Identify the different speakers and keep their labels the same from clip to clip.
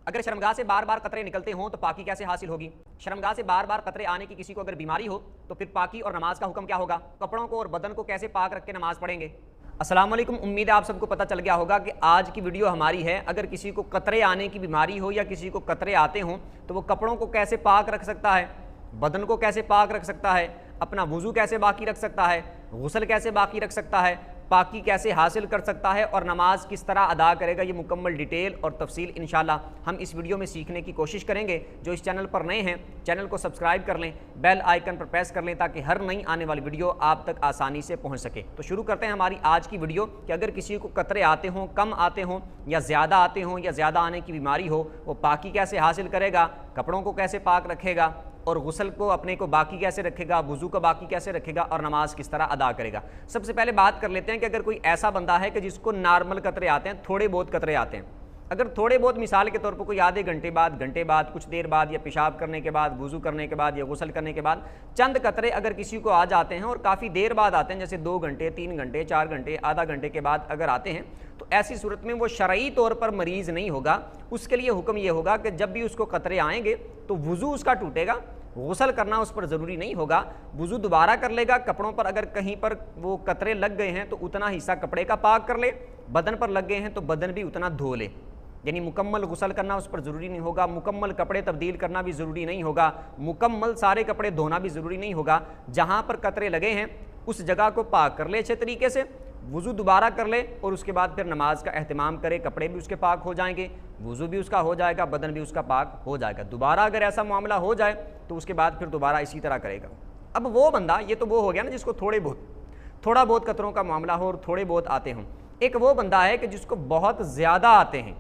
Speaker 1: अगर शर्मगाह से बार बार कतरे निकलते हों तो पाकी कैसे हासिल होगी? शर्मगाह से बार बार कतरे आने की किसी को अगर बीमारी हो तो फिर पाकी और नमाज का हुक्म क्या होगा? कपड़ों को और बदन को कैसे पाक रख के नमाज पढ़ेंगे? अस्सलाम वालेकुम, उम्मीद है आप सबको पता चल गया होगा कि आज की वीडियो हमारी है, अगर किसी को कतरे आने की बीमारी हो या किसी को कतरे आते हों तो वो कपड़ों को कैसे पाक रख सकता है, बदन को कैसे पाक रख सकता है, अपना वुज़ू कैसे बाकी रख सकता है, गुस्ल कैसे बाकी रख सकता है, पाकी कैसे हासिल कर सकता है और नमाज किस तरह अदा करेगा, ये मुकम्मल डिटेल और तफसील इंशाल्लाह हम इस वीडियो में सीखने की कोशिश करेंगे। जो इस चैनल पर नए हैं चैनल को सब्सक्राइब कर लें, बेल आइकन पर प्रेस कर लें ताकि हर नई आने वाली वीडियो आप तक आसानी से पहुंच सके। तो शुरू करते हैं हमारी आज की वीडियो कि अगर किसी को कतरे आते हों, कम आते हों या ज़्यादा आते हों या ज़्यादा आने की बीमारी हो, वो पाकी कैसे हासिल करेगा, कपड़ों को कैसे पाक रखेगा और गुस्ल को अपने को बाकी कैसे रखेगा, वुज़ू को बाकी कैसे रखेगा और नमाज किस तरह अदा करेगा। सबसे पहले बात कर लेते हैं कि अगर कोई ऐसा बंदा है कि जिसको नॉर्मल कतरे आते हैं, थोड़े बहुत कतरे आते हैं, अगर थोड़े बहुत मिसाल के तौर पर कोई आधे घंटे बाद, कुछ देर बाद या पेशाब करने के बाद, वुज़ू करने के बाद या गुस्ल करने के बाद चंद कतरे अगर किसी को आ जाते हैं और काफ़ी देर बाद आते हैं, जैसे 2 घंटे, 3 घंटे, 4 घंटे, आधा घंटे के बाद अगर आते हैं, तो ऐसी सूरत में वो शरई तौर पर मरीज़ नहीं होगा। उसके लिए हुक्म ये होगा कि जब भी उसको कतरे आएंगे तो वुज़ू उसका टूटेगा, गुस्ल करना उस पर ज़रूरी नहीं होगा, वुज़ू दोबारा कर लेगा। कपड़ों पर अगर कहीं पर वो कतरे लग गए हैं तो उतना हिस्सा कपड़े का पाक कर ले, बदन पर लग गए हैं तो बदन भी उतना धो ले, यानी मुकम्मल गुस्ल करना उस पर ज़रूरी नहीं होगा, मुकम्मल कपड़े तब्दील करना भी ज़रूरी नहीं होगा, मुकम्मल सारे कपड़े धोना भी ज़रूरी नहीं होगा। जहाँ पर कतरे लगे हैं उस जगह को पाक कर ले अच्छे तरीके से, वुज़ू दोबारा कर ले और उसके बाद फिर नमाज का एहतमाम करे, कपड़े भी उसके पाक हो जाएंगे, वुज़ू भी उसका हो जाएगा, बदन भी उसका पाक हो जाएगा। दोबारा अगर ऐसा मामला हो जाए तो उसके बाद फिर दोबारा इसी तरह करेगा। अब वो बंदा, ये तो वो हो गया ना जिसको थोड़ा बहुत कतरों का मामला हो और थोड़े बहुत आते हों। एक वो बंदा है कि जिसको बहुत ज़्यादा आते हैं,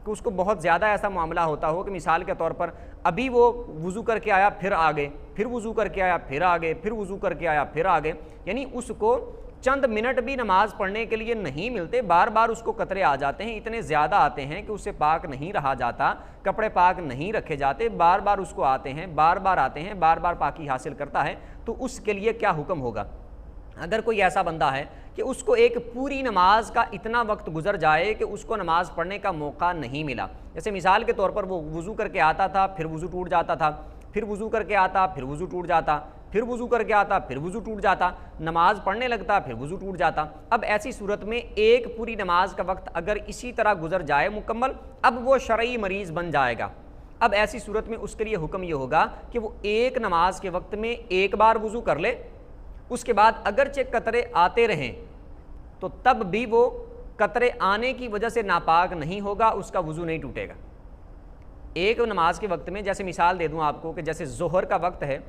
Speaker 1: कि उसको बहुत ज़्यादा ऐसा मामला होता हो कि मिसाल के तौर पर अभी वो वुज़ू करके आया फिर आ गए, फिर वुज़ू करके आया फिर आ गए, फिर वुज़ू करके आया फिर आ गए, यानी उसको चंद मिनट भी नमाज पढ़ने के लिए नहीं मिलते, बार बार उसको कतरे आ जाते हैं, इतने ज़्यादा आते हैं कि उससे पाक नहीं रहा जाता, कपड़े पाक नहीं रखे जाते, बार बार उसको आते हैं, बार बार आते हैं, बार बार पाकी हासिल करता है, तो उसके लिए क्या हुक्म होगा? अगर कोई ऐसा बंदा है कि उसको एक पूरी नमाज का इतना वक्त गुजर जाए कि उसको नमाज पढ़ने का मौका नहीं मिला, जैसे मिसाल के तौर पर वो वुज़ू करके आता था, फिर वुज़ू टूट जाता था, फिर वुज़ू करके आता, फिर वुज़ू टूट जाता, फिर वुज़ू करके आता, फिर वुज़ू टूट जाता, नमाज पढ़ने लगता, फिर वुज़ू टूट जाता। अब ऐसी सूरत में एक पूरी नमाज का वक्त अगर इसी तरह गुजर जाए मुकम्मल, अब वो शरई मरीज़ बन जाएगा। अब ऐसी सूरत में उसके लिए हुक्म ये होगा कि वो एक नमाज के वक्त में एक बार वुज़ू कर ले, उसके बाद अगरचे कतरे आते रहें तो तब भी वो कतरे आने की वजह से नापाक नहीं होगा, उसका वुज़ू नहीं टूटेगा। एक नमाज के वक्त में, जैसे मिसाल दे दूं आपको कि जैसे ज़ोहर का वक्त है,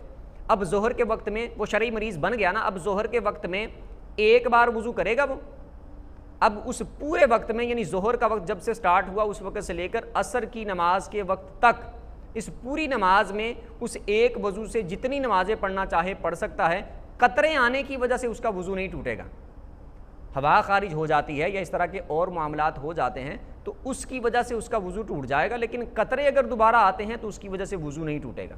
Speaker 1: अब ज़ोहर के वक्त में वो शरई मरीज़ बन गया ना, अब ज़ोहर के वक्त में एक बार वुज़ू करेगा वो, अब उस पूरे वक्त में, यानी ज़ोहर का वक्त जब से स्टार्ट हुआ उस वक्त से लेकर असर की नमाज के वक्त तक, इस पूरी नमाज में उस एक वज़ू से जितनी नमाज़ें पढ़ना चाहे पढ़ सकता है। कतरे आने की वजह से उसका वुज़ू नहीं टूटेगा, हवा खारिज हो जाती है या इस तरह के और मामलात हो जाते हैं तो उसकी वजह से उसका वुज़ू टूट जाएगा, लेकिन कतरे अगर दोबारा आते हैं तो उसकी वजह से वुज़ू नहीं टूटेगा।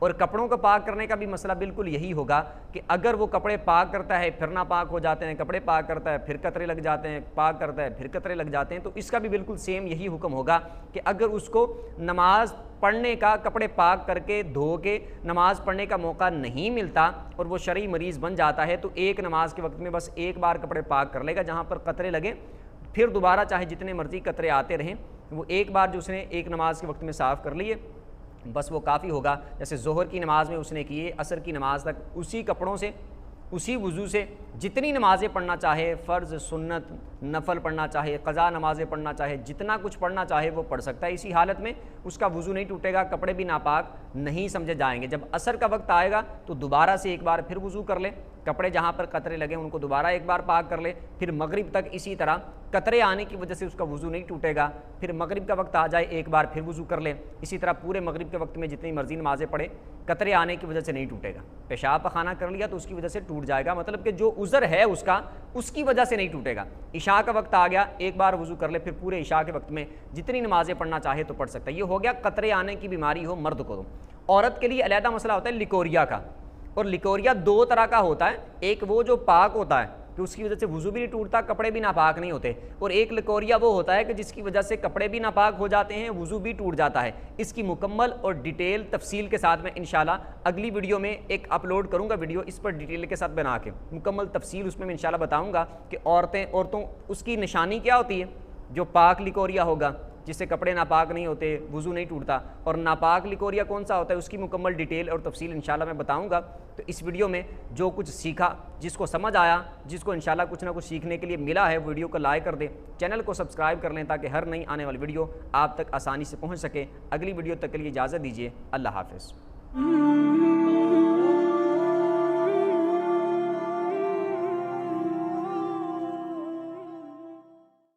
Speaker 1: और कपड़ों को पाक करने का भी मसला बिल्कुल यही होगा कि अगर वो कपड़े पाक करता है फिर ना पाक हो जाते हैं, कपड़े पाक करता है फिर कतरे लग जाते हैं, पाक करता है फिर कतरे लग जाते हैं, तो इसका भी बिल्कुल सेम यही हुक्म होगा कि अगर उसको नमाज पढ़ने का, कपड़े पाक करके धो के नमाज पढ़ने का मौका नहीं मिलता और वो शरई मरीज़ बन जाता है, तो एक नमाज के वक्त में बस एक बार कपड़े पाक कर लेगा जहाँ पर कतरे लगे, फिर दोबारा चाहे जितने मर्जी कतरे आते रहें, वो एक बार जो उसने एक नमाज के वक्त में साफ़ कर लिए बस वो काफ़ी होगा। जैसे ज़ोहर की नमाज़ में उसने किए, असर की नमाज़ तक उसी कपड़ों से, उसी वुज़ू से जितनी नमाज़ें पढ़ना चाहे, फ़र्ज़, सुन्नत, नफ़ल पढ़ना चाहे, क़ज़ा नमाज़ें पढ़ना चाहे, जितना कुछ पढ़ना चाहे वो पढ़ सकता है। इसी हालत में उसका वुज़ू नहीं टूटेगा, कपड़े भी नापाक नहीं समझे जाएंगे। जब असर का वक्त आएगा तो दोबारा से एक बार फिर वुज़ू कर ले, कपड़े जहाँ पर कतरे लगे उनको दोबारा एक बार पाक कर ले, फिर मगरिब तक इसी तरह कतरे आने की वजह से उसका वुज़ू नहीं टूटेगा, फिर मगरिब का वक्त आ जाए एक बार फिर वुज़ू कर ले, इसी तरह पूरे मगरिब के वक्त में जितनी मर्जी नमाज़ें पढ़े कतरे आने की वजह से नहीं टूटेगा। पेशाब पखाना कर लिया तो उसकी वजह से टूट जाएगा, मतलब कि जो उज़र है उसका, उसकी वजह से नहीं टूटेगा। इशा का वक्त आ गया, एक बार वुज़ू कर ले, फिर पूरे इशा के वक्त में जितनी नमाज़ें पढ़ना चाहे तो पढ़ सकता है। ये हो गया कतरे आने की बीमारी हो मर्द को। औरत के लिए अलहदा मसला होता है लिकोरिया का, और लिकोरिया 2 तरह का होता है। एक वो जो पाक होता है کہ اس کی وجہ سے وضو بھی نہیں ٹوٹتا، کپڑے بھی ناپاک نہیں ہوتے، اور ایک لکوریا وہ ہوتا ہے کہ جس کی وجہ سے کپڑے بھی ناپاک ہو جاتے ہیں، وضو بھی ٹوٹ جاتا ہے۔ اس کی مکمل اور ڈیٹیل تفصیل کے ساتھ میں انشاءاللہ اگلی ویڈیو میں ایک اپلوڈ کروں گا ویڈیو، اس پر ڈیٹیل کے ساتھ بنا کے مکمل تفصیل اس میں انشاءاللہ بتاؤں گا کہ عورتوں اس کی نشانی کیا ہوتی ہے۔ جو پاک لکوریا ہوگا جس سے کپڑے ناپاک نہیں ہوتے، وضو نہیں ٹوٹتا، اور ناپاک لکوریا کون سا ہوتا ہے، اس کی مکمل ڈیٹیل اور تفصیل انشاءاللہ میں بتاؤں گا۔ تو اس ویڈیو میں جو کچھ سیکھا، جس کو سمجھ آیا، جس کو انشاءاللہ کچھ نہ کچھ سیکھنے کے لیے ملا ہے، ویڈیو کو لائک کر دیں، چینل کو سبسکرائب کر لیں تاکہ ہر نئی آنے والی ویڈیو آپ تک آسانی سے پہنچ سکے۔ اگلی ویڈیو تک کے لیے اجازت دیجیے، اللہ حافظ۔